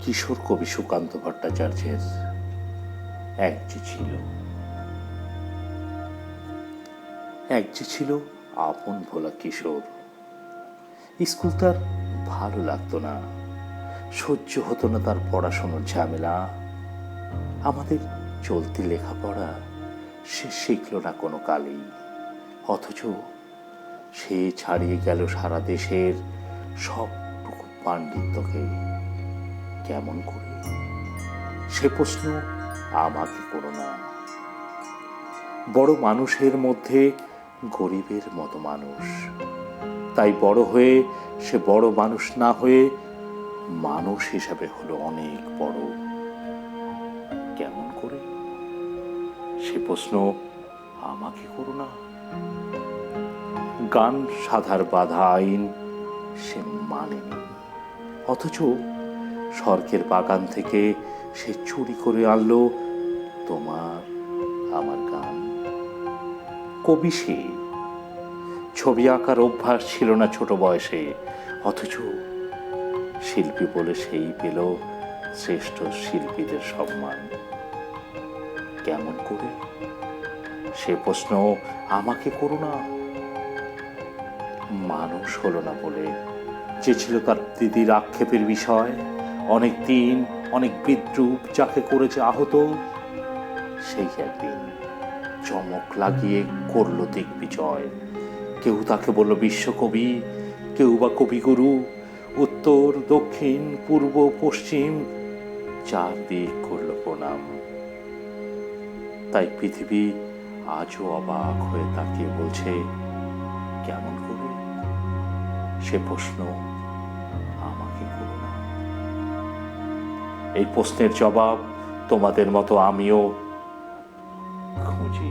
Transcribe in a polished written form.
কিশোর কবি সুকান্ত ভট্টাচার্যের এক যে ছিল আপন ভোলা কিশোর। স্কুল তার ভালো লাগতো না, সহ্য হতো না তার পড়াশোনার ঝামেলা। আমাদের চলতি লেখাপড়া সে শিখল না কোনো কালেই, অথচ সে ছাড়িয়ে গেল সারা দেশের সবটুকু পাণ্ডিত্যকে। কেমন করে? সে প্রশ্ন আমাকে করো না। বড় মানুষের মধ্যে গরিবের মতো মানুষ, তাই বড় হয়ে সে বড় মানুষ না হয়ে মানুষ হিসাবে হলো অনেক বড়। কেমন করে? সে প্রশ্ন আমাকে করো না। গান সাধার বাধা আইন সে মানেনি, অথচ স্বর্গের বাগান থেকে সে চুরি করে আনলো তোমার আমার গান। কবি সে, ছবি আঁকার অভ্যাস ছিল না ছোট বয়সে, অথচ শিল্পী বলে সেই পেল শ্রেষ্ঠ শিল্পীদের সম্মান। কেমন করে? সে প্রশ্ন আমাকে করো না। মানুষ হলো না বলে যে ছিল তার দিদির আক্ষেপের বিষয়, অনেক দিন অনেক বিদ্রূপ যাকে করেছে আহত, সেই একদিন চমক লাগিয়ে করলো দিগ্বিজয়। কেউ তাকে বলল বিশ্বকবি, কেউ বা কবিগুরু। উত্তর দক্ষিণ পূর্ব পশ্চিম চারদিক করলো প্রণাম। তাই পৃথিবী আজও অবাক হয়ে তাকিয়ে বলছে, কেমন করে? সে প্রশ্ন আমাকে করো না। এই প্রশ্নের জবাব তোমাদের মতো আমিও খুঁজি।